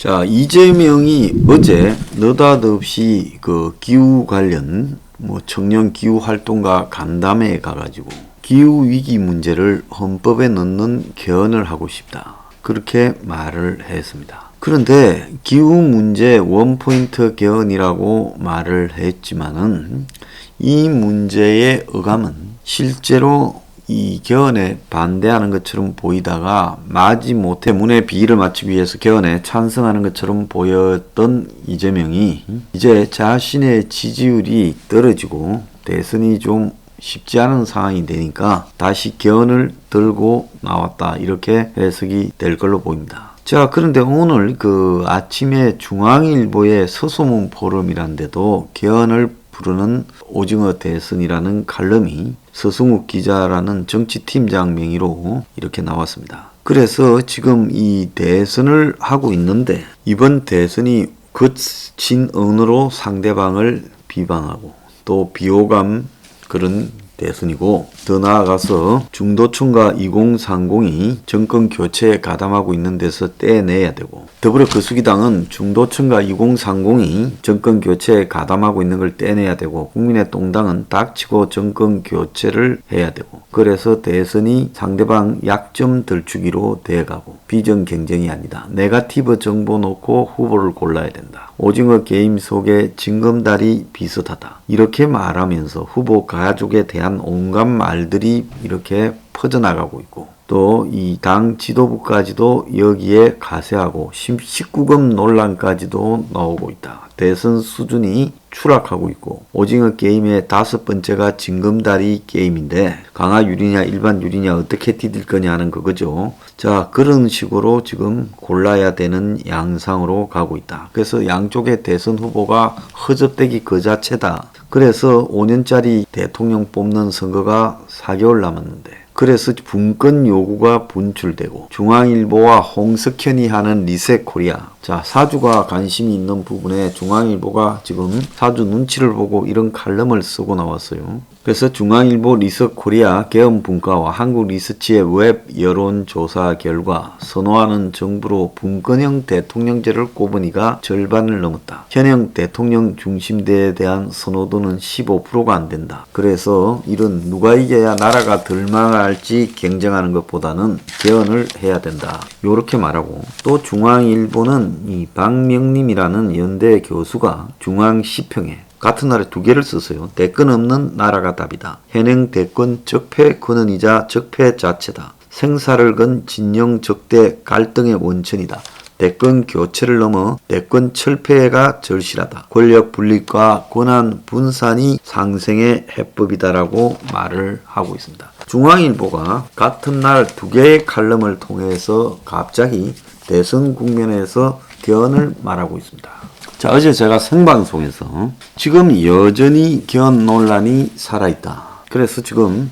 자, 이재명이 어제 느닷없이 그 기후 관련 청년 기후 활동가 간담회에 가가지고 기후 위기 문제를 헌법에 넣는 개헌을 하고 싶다. 그렇게 말을 했습니다. 그런데 기후 문제 원포인트 개헌이라고 말을 했지만은 이 문제의 어감은 실제로 이 개헌에 반대하는 것처럼 보이다가 마지못해 문의 비위를 맞추기 위해서 개헌에 찬성하는 것처럼 보였던 이재명이 이제 자신의 지지율이 떨어지고 대선이 좀 쉽지 않은 상황이 되니까 다시 개헌을 들고 나왔다. 이렇게 해석이 될 걸로 보입니다. 자, 그런데 오늘 그 아침에 중앙일보의 서소문 포럼이란 데도 개헌을 부르는 오징어 대선이라는 칼럼이 서승욱 기자라는 정치팀장 명의로 이렇게 나왔습니다. 그래서 지금 이 대선을 하고 있는데 이번 대선이 거친 언어로 상대방을 비방하고 또 비호감 그런 대선이고, 더 나아가서 중도층과 2030이 정권 교체에 가담하고 있는 데서 떼내야 되고, 더불어 거수기당은 중도층과 2030이 정권 교체에 가담하고 있는 걸 떼내야 되고, 국민의통당은 닥치고 정권 교체를 해야 되고, 그래서 대선이 상대방 약점 들추기로 돼가고 비정 경쟁이 아니다. 네거티브 정보 놓고 후보를 골라야 된다. 오징어 게임 속에 징검다리 비슷하다. 이렇게 말하면서 후보 가족에 대한 온갖 말들이 이렇게 퍼져나가고 있고, 또 이 당 지도부까지도 여기에 가세하고 19금 논란까지도 나오고 있다. 대선 수준이 추락하고 있고, 오징어 게임의 5번째가 징검다리 게임인데 강화 유리냐 일반 유리냐 어떻게 디딜 거냐 하는 그거죠. 자, 그런 식으로 지금 골라야 되는 양상으로 가고 있다. 그래서 양쪽의 대선 후보가 허접되기 그 자체다. 그래서 5년짜리 대통령 뽑는 선거가 4개월 남았는데, 그래서 분권 요구가 분출되고 중앙일보와 홍석현이 하는 리셋 코리아, 자, 사주가 관심이 있는 부분에 중앙일보가 지금 사주 눈치를 보고 이런 칼럼을 쓰고 나왔어요. 그래서 중앙일보 리셋 코리아 개헌 분과와 한국 리서치의 웹 여론조사 결과 선호하는 정부로 분권형 대통령제를 꼽으니까 절반을 넘었다. 현행 대통령 중심제에 대한 선호도는 15%가 안 된다. 그래서 이런 누가 이겨야 나라가 덜 망할지 경쟁하는 것보다는 개헌을 해야 된다. 요렇게 말하고, 또 중앙일보는 이 박명림이라는 연대 교수가 중앙시평에 같은 날에 2개를 썼어요. 대권 없는 나라가 답이다. 현행 대권 적폐 근원이자 적폐 자체다. 생사를 건 진영 적대 갈등의 원천이다. 대권 교체를 넘어 대권 철폐가 절실하다. 권력 분립과 권한 분산이 상생의 해법이다라고 말을 하고 있습니다. 중앙일보가 같은 날 2개의 칼럼을 통해서 갑자기 대선 국면에서 개헌을 말하고 있습니다. 자, 어제 제가 생방송에서 지금 여전히 개헌 논란이 살아있다. 그래서 지금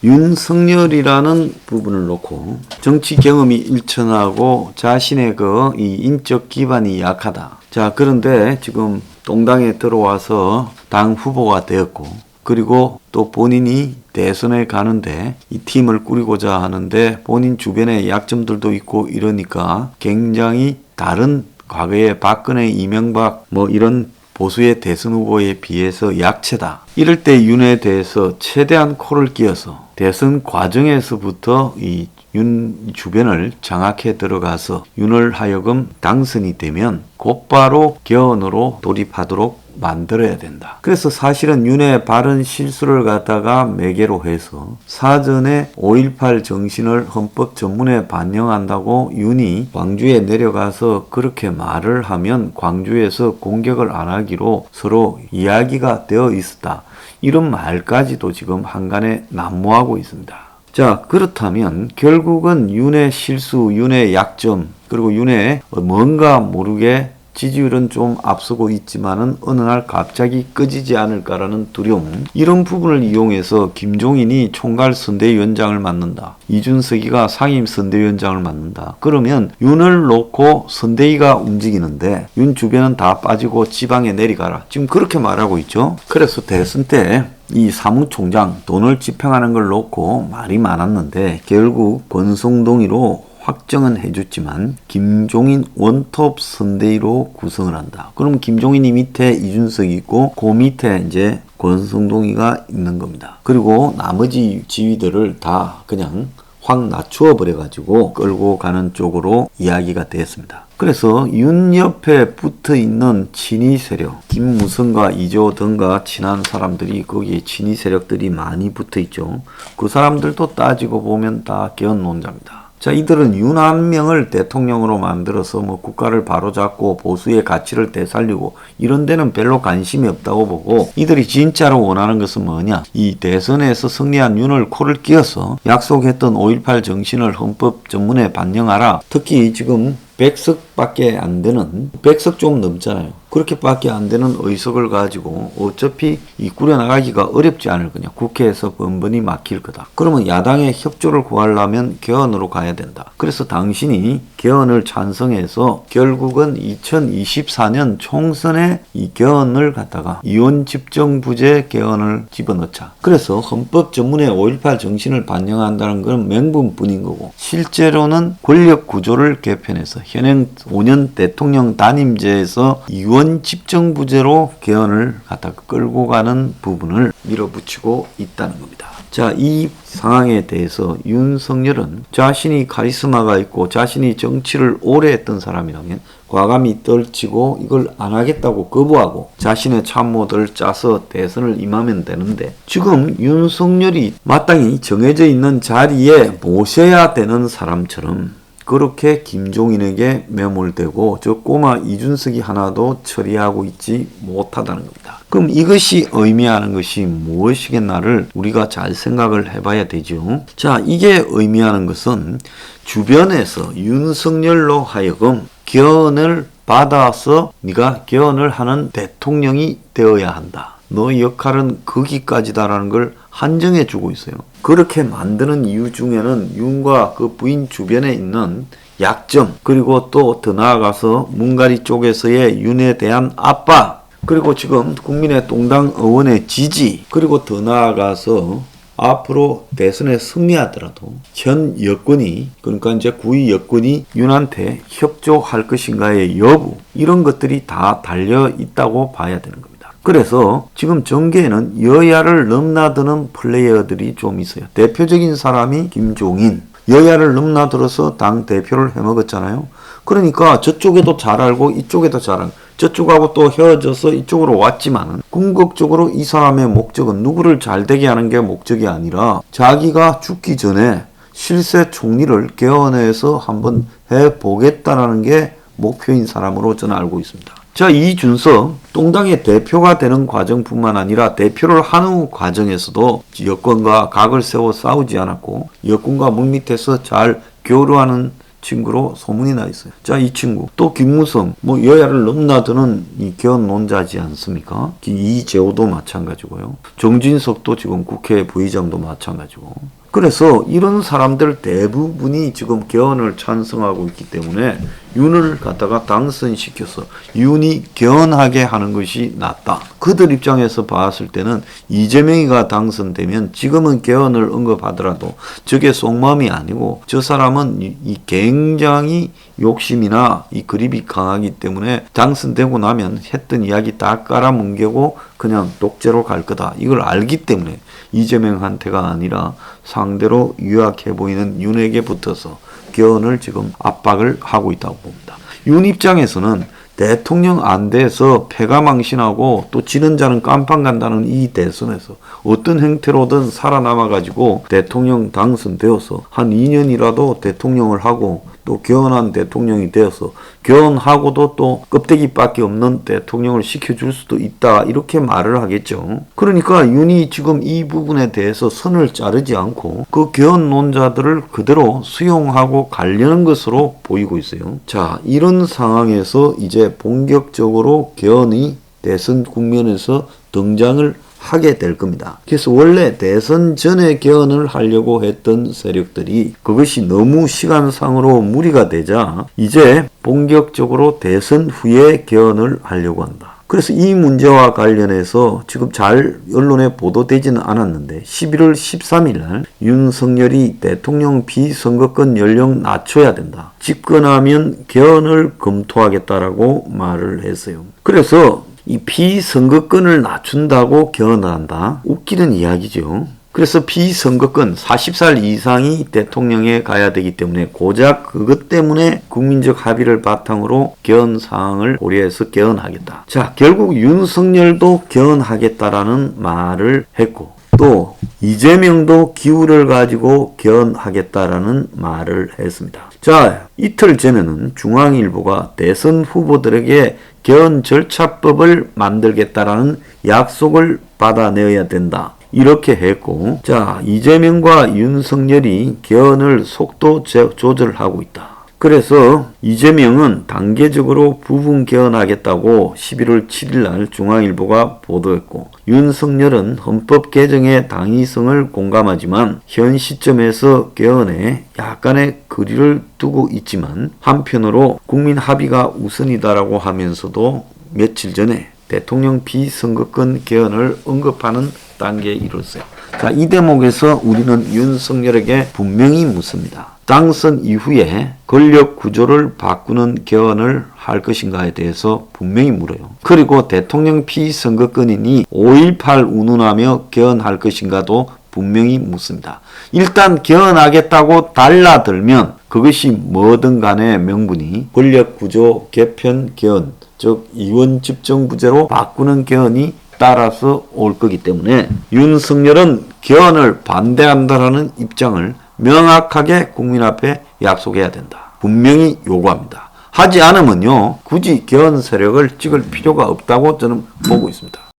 윤석열이라는 부분을 놓고 정치 경험이 일천하고 자신의 이 인적 기반이 약하다. 자, 그런데 지금 동당에 들어와서 당 후보가 되었고, 그리고 또 본인이 대선에 가는데 이 팀을 꾸리고자 하는데 본인 주변에 약점들도 있고 이러니까 굉장히 다른 과거에 박근혜, 이명박 이런 보수의 대선 후보에 비해서 약체다. 이럴 때 윤에 대해서 최대한 코를 끼어서 대선 과정에서부터 이 윤 주변을 장악해 들어가서 윤을 하여금 당선이 되면 곧바로 개헌으로 돌입하도록 만들어야 된다. 그래서 사실은 윤의 발언 실수를 갖다가 매개로 해서 사전에 5.18 정신을 헌법 전문에 반영한다고 윤이 광주에 내려가서 그렇게 말을 하면 광주에서 공격을 안 하기로 서로 이야기가 되어 있었다. 이런 말까지도 지금 한간에 난무하고 있습니다. 자, 그렇다면 결국은 윤의 실수, 윤의 약점, 그리고 윤의 뭔가 모르게 지지율은 좀 앞서고 있지만은 어느 날 갑자기 꺼지지 않을까라는 두려움, 이런 부분을 이용해서 김종인이 총괄 선대위원장을 맡는다. 이준석이가 상임 선대위원장을 맡는다. 그러면 윤을 놓고 선대위가 움직이는데 윤 주변은 다 빠지고 지방에 내려가라. 지금 그렇게 말하고 있죠. 그래서 대선 때 이 사무총장 돈을 집행하는 걸 놓고 말이 많았는데 결국 권성동이로 확정은 해줬지만 김종인 원톱 선대위로 구성을 한다. 그럼 김종인이 밑에 이준석이 있고 그 밑에 이제 권성동이가 있는 겁니다. 그리고 나머지 지위들을 다 그냥 확 낮추어 버려가지고 끌고 가는 쪽으로 이야기가 되었습니다. 그래서 윤 옆에 붙어 있는 친위 세력, 김무성과 이재호 등과 친한 사람들이 거기에 친위 세력들이 많이 붙어 있죠. 그 사람들도 따지고 보면 다 개헌론자입니다. 자, 이들은 윤 한 명을 대통령으로 만들어서 뭐 국가를 바로잡고 보수의 가치를 되살리고 이런 데는 별로 관심이 없다고 보고, 이들이 진짜로 원하는 것은 뭐냐? 이 대선에서 승리한 윤을 코를 끼워서 약속했던 5.18 정신을 헌법 전문에 반영하라. 특히 지금 100석밖에 안 되는, 100석 좀 넘잖아요. 그렇게밖에 안 되는 의석을 가지고 어차피 이 꾸려나가기가 어렵지 않을 거냐. 국회에서 번번이 막힐 거다. 그러면 야당의 협조를 구하려면 개헌으로 가야 된다. 그래서 당신이 개헌을 찬성해서 결국은 2024년 총선에 이 개헌을 갖다가 이원 집정부제 개헌을 집어넣자. 그래서 헌법 전문에 5.18 정신을 반영한다는 건 맹분뿐인 거고, 실제로는 권력 구조를 개편해서 현행 5년 대통령 단임제에서 이원 집정부제로 개헌을 갖다가 끌고 가는 부분을 밀어붙이고 있다는 겁니다. 자, 이 상황에 대해서 윤석열은 자신이 카리스마가 있고 자신이 정치를 오래 했던 사람이라면 과감히 떨치고 이걸 안 하겠다고 거부하고 자신의 참모들 짜서 대선을 임하면 되는데, 지금 윤석열이 마땅히 정해져 있는 자리에 모셔야 되는 사람처럼 그렇게 김종인에게 매몰되고 저 꼬마 이준석이 하나도 처리하고 있지 못하다는 겁니다. 그럼 이것이 의미하는 것이 무엇이겠나를 우리가 잘 생각을 해봐야 되죠. 자, 이게 의미하는 것은 주변에서 윤석열로 하여금 개헌을 받아서 네가 개헌을 하는 대통령이 되어야 한다. 너의 역할은 거기까지다라는 걸 한정해 주고 있어요. 그렇게 만드는 이유 중에는 윤과 그 부인 주변에 있는 약점, 그리고 또 더 나아가서 문가리 쪽에서의 윤에 대한 압박, 그리고 지금 국민의 동당 의원의 지지, 그리고 더 나아가서 앞으로 대선에 승리하더라도 현 여권이, 그러니까 이제 구의 여권이 윤한테 협조할 것인가의 여부, 이런 것들이 다 달려 있다고 봐야 되는 겁니다. 그래서 지금 정계에는 여야를 넘나드는 플레이어들이 좀 있어요. 대표적인 사람이 김종인. 여야를 넘나들어서 당 대표를 해먹었잖아요. 그러니까 저쪽에도 잘 알고 이쪽에도 잘 알고, 저쪽하고 또 헤어져서 이쪽으로 왔지만 궁극적으로 이 사람의 목적은 누구를 잘되게 하는 게 목적이 아니라 자기가 죽기 전에 실세 총리를 개헌해서 한번 해보겠다라는 게 목표인 사람으로 저는 알고 있습니다. 자, 이준석 동당의 대표가 되는 과정뿐만 아니라 대표를 하는 과정에서도 여권과 각을 세워 싸우지 않았고 여권과 물밑에서 잘 교류하는 친구로 소문이 나 있어요. 자, 이 친구 또 김무성, 뭐 여야를 넘나드는 이 개헌론자지 않습니까? 이재호도 마찬가지고요. 정진석도 지금 국회 부의장도 마찬가지고. 그래서 이런 사람들 대부분이 지금 개헌을 찬성하고 있기 때문에 윤을 갖다가 당선시켜서 윤이 개헌하게 하는 것이 낫다. 그들 입장에서 봤을 때는 이재명이가 당선되면 지금은 개헌을 언급하더라도 저게 속마음이 아니고 저 사람은 이 굉장히 욕심이나 이 그립이 강하기 때문에 당선되고 나면 했던 이야기 다 깔아뭉개고 그냥 독재로 갈 거다. 이걸 알기 때문에 이재명한테가 아니라 상대로 유약해 보이는 윤에게 붙어서 개헌을 지금 압박을 하고 있다고 봅니다. 윤 입장에서는 대통령 안 돼서 패가망신하고 또 지는 자는 깜빵 간다는 이 대선에서 어떤 형태로든 살아남아가지고 대통령 당선되어서 한 2년이라도 대통령을 하고 또 개헌한 대통령이 되어서 개헌하고도 또 껍데기밖에 없는 대통령을 시켜줄 수도 있다, 이렇게 말을 하겠죠. 그러니까 윤이 지금 이 부분에 대해서 선을 자르지 않고 그 개헌론자들을 그대로 수용하고 가려는 것으로 보이고 있어요. 자, 이런 상황에서 이제 본격적으로 개헌이 대선 국면에서 등장을 하게 될 겁니다. 그래서 원래 대선 전에 개헌을 하려고 했던 세력들이 그것이 너무 시간상으로 무리가 되자 이제 본격적으로 대선 후에 개헌을 하려고 한다. 그래서 이 문제와 관련해서 지금 잘 언론에 보도되지는 않았는데 11월 13일 날 윤석열이 대통령 비선거권 연령 낮춰야 된다. 집권하면 개헌을 검토하겠다라고 말을 했어요. 그래서 이 비선거권을 낮춘다고 개헌을 한다. 웃기는 이야기죠. 그래서 비선거권 40살 이상이 대통령에 가야 되기 때문에 고작 그것 때문에 국민적 합의를 바탕으로 개헌 사항을 고려해서 개헌하겠다. 자, 결국 윤석열도 개헌하겠다라는 말을 했고 또 이재명도 기후를 가지고 개헌하겠다라는 말을 했습니다. 자, 이틀 전에는 중앙일보가 대선 후보들에게 개헌 절차법을 만들겠다라는 약속을 받아내야 된다. 이렇게 했고, 자, 이재명과 윤석열이 개헌을 속도 조절하고 있다. 그래서 이재명은 단계적으로 부분 개헌하겠다고 11월 7일 날 중앙일보가 보도했고, 윤석열은 헌법 개정의 당위성을 공감하지만 현 시점에서 개헌에 약간의 거리를 두고 있지만 한편으로 국민 합의가 우선이다라고 하면서도 며칠 전에 대통령 비선거권 개헌을 언급하는 단계에 이르렀어요. 자, 이 대목에서 우리는 윤석열에게 분명히 묻습니다. 당선 이후에 권력 구조를 바꾸는 개헌을 할 것인가에 대해서 분명히 물어요. 그리고 대통령 비선거권이니 5.18 운운하며 개헌할 것인가도 분명히 묻습니다. 일단 개헌하겠다고 달라들면 그것이 뭐든 간에 명분이 권력구조 개편 개헌, 즉 이원집정부제로 바꾸는 개헌이 따라서 올 거기 때문에 윤석열은 개헌을 반대한다라는 입장을 명확하게 국민 앞에 약속해야 된다. 분명히 요구합니다. 하지 않으면요, 굳이 개헌 세력을 찍을 필요가 없다고 저는 보고 있습니다.